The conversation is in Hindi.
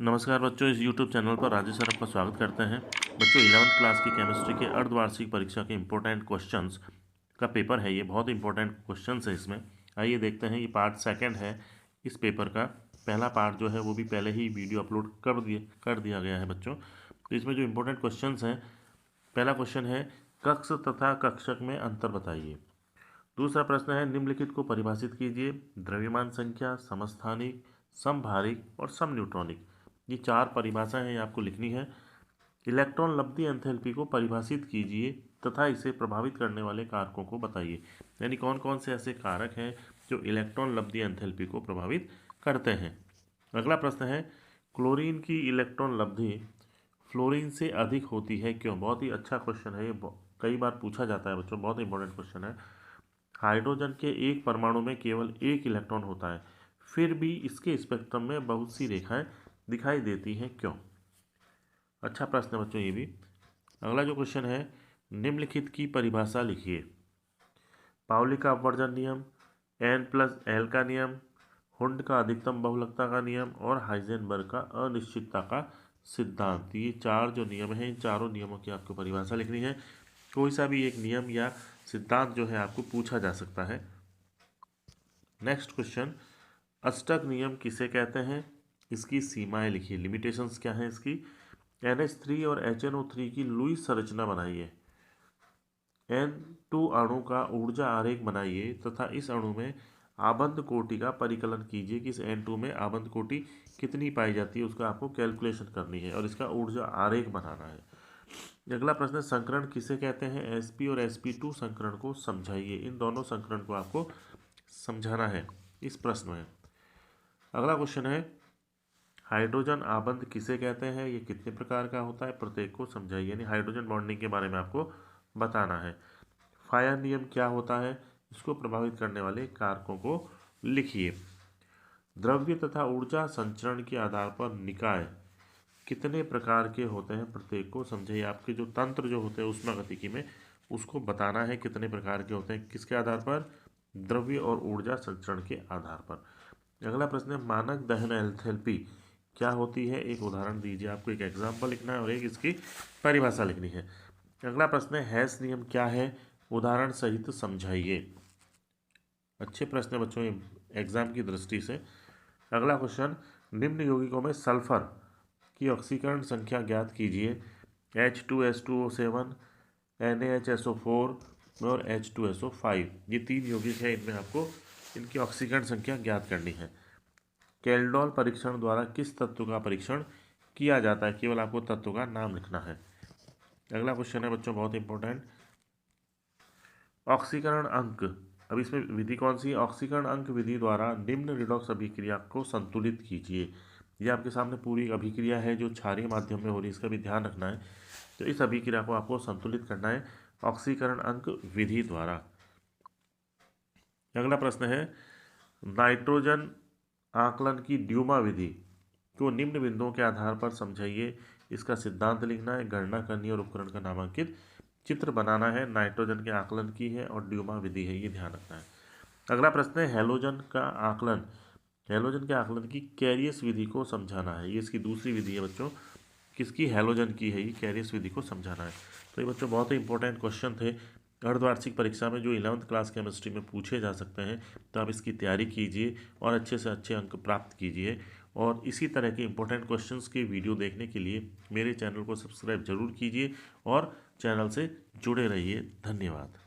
नमस्कार बच्चों, इस YouTube चैनल पर राजेश सर आपका स्वागत करते हैं। बच्चों 11वीं क्लास की केमिस्ट्री के अर्धवार्षिक परीक्षा के इम्पोर्टेंट क्वेश्चंस का पेपर है। ये बहुत इंपॉर्टेंट क्वेश्चंस है इसमें। आइए देखते हैं। ये पार्ट सेकंड है इस पेपर का। पहला पार्ट जो है वो भी पहले ही वीडियो अपलोड कर दिया गया है बच्चों। तो इसमें जो इम्पोर्टेंट क्वेश्चन हैं, पहला क्वेश्चन है कक्ष तथा कक्षक में अंतर बताइए। दूसरा प्रश्न है निम्नलिखित को परिभाषित कीजिए। द्रव्यमान संख्या, समस्थानिक, समभारिक और समन्यूट्रॉनिक। ये चार परिभाषाएं हैं, आपको लिखनी है। इलेक्ट्रॉन लब्धि एंथैल्पी को परिभाषित कीजिए तथा इसे प्रभावित करने वाले कारकों को बताइए। यानी कौन कौन से ऐसे कारक हैं जो इलेक्ट्रॉन लब्धि एंथैल्पी को प्रभावित करते हैं। अगला प्रश्न है क्लोरीन की इलेक्ट्रॉन लब्धि फ्लोरीन से अधिक होती है क्यों। बहुत ही अच्छा क्वेश्चन है ये, कई बार पूछा जाता है बच्चों, बहुत इंपॉर्टेंट क्वेश्चन है। हाइड्रोजन के एक परमाणु में केवल एक इलेक्ट्रॉन होता है, फिर भी इसके स्पेक्ट्रम में बहुत सी रेखाएं दिखाई देती हैं क्यों। अच्छा प्रश्न है बच्चों ये भी। अगला जो क्वेश्चन है निम्नलिखित की परिभाषा लिखिए। पाउली का अपवर्जन नियम, N+L का नियम, हुंड का अधिकतम बहुलकता का नियम और हाइजेनबर्ग का अनिश्चितता का सिद्धांत। ये चार जो नियम हैं, इन चारों नियमों की आपको परिभाषा लिखनी है। कोई सा भी एक नियम या सिद्धांत जो है आपको पूछा जा सकता है। नेक्स्ट क्वेश्चन, अष्टक नियम किसे कहते हैं, इसकी सीमाएं लिखिए। लिमिटेशंस क्या है इसकी। NH3 और HNO3 की लुईस संरचना बनाइए। N2 अणु का ऊर्जा आरेख बनाइए तथा इस अणु में आबंध कोटि का परिकलन कीजिए कि इस N2 में आबंध कोटि कितनी पाई जाती है, उसका आपको कैलकुलेशन करनी है और इसका ऊर्जा आरेख बनाना है। अगला प्रश्न है संकरण किसे कहते हैं। Sp और Sp2 संकरण को समझाइए। इन दोनों संकरण को आपको समझाना है इस प्रश्न में। अगला क्वेश्चन है हाइड्रोजन आबंध किसे कहते हैं, ये कितने प्रकार का होता है, प्रत्येक को समझाइए। यानी हाइड्रोजन बॉन्डिंग के बारे में आपको बताना है। फायर नियम क्या होता है, इसको प्रभावित करने वाले कारकों को लिखिए। द्रव्य तथा ऊर्जा संचरण के आधार पर निकाय कितने प्रकार के होते हैं, प्रत्येक को समझाइए। आपके जो तंत्र जो होते हैं ऊष्मागतिकी में, उसको बताना है कितने प्रकार के होते हैं, किसके आधार पर, द्रव्य और ऊर्जा संचरण के आधार पर। अगला प्रश्न है मानक दहन एंथैल्पी क्या होती है, एक उदाहरण दीजिए। आपको एक एग्जाम्पल लिखना है और एक इसकी परिभाषा लिखनी है। अगला प्रश्न है हैस नियम क्या है, उदाहरण सहित समझाइए। अच्छे प्रश्न है बच्चों एग्जाम की दृष्टि से। अगला क्वेश्चन निम्न यौगिकों में सल्फर की ऑक्सीकरण संख्या ज्ञात कीजिए। H2S2O7, NaHSO4 और H2SO5। ये तीन यौगिक है, इनमें आपको इनकी ऑक्सीकरण संख्या ज्ञात करनी है। केल्डोल परीक्षण द्वारा किस तत्व का परीक्षण किया जाता है, केवल आपको तत्व का नाम लिखना है। अगला क्वेश्चन है बच्चों बहुत इंपॉर्टेंट, ऑक्सीकरण अंक। अब इसमें विधि कौन सी है, ऑक्सीकरण अंक विधि द्वारा निम्न रिडॉक्स अभिक्रिया को संतुलित कीजिए। ये आपके सामने पूरी अभिक्रिया है जो क्षारीय माध्यम में हो रही है, इसका भी ध्यान रखना है। तो इस अभिक्रिया को आपको संतुलित करना है ऑक्सीकरण अंक विधि द्वारा। अगला प्रश्न है नाइट्रोजन आकलन की ड्यूमा विधि को निम्न बिंदुओं के आधार पर समझाइए। इसका सिद्धांत लिखना है, गणना करनी और उपकरण का नामांकित चित्र बनाना है। नाइट्रोजन के आकलन की है और ड्यूमा विधि है, ये ध्यान रखना है। अगला प्रश्न है हेलोजन का आकलन, हेलोजन के आकलन की कैरियस विधि को समझाना है। ये इसकी दूसरी विधि है बच्चों, किसकी, हेलोजन की है। ये कैरियस विधि को समझाना है। तो ये बच्चों बहुत ही इंपॉर्टेंट क्वेश्चन थे अर्धवार्षिक परीक्षा में जो 11वीं क्लास केमिस्ट्री में पूछे जा सकते हैं। तो आप इसकी तैयारी कीजिए और अच्छे से अच्छे अंक प्राप्त कीजिए। और इसी तरह के इंपॉर्टेंट क्वेश्चंस के वीडियो देखने के लिए मेरे चैनल को सब्सक्राइब जरूर कीजिए और चैनल से जुड़े रहिए। धन्यवाद।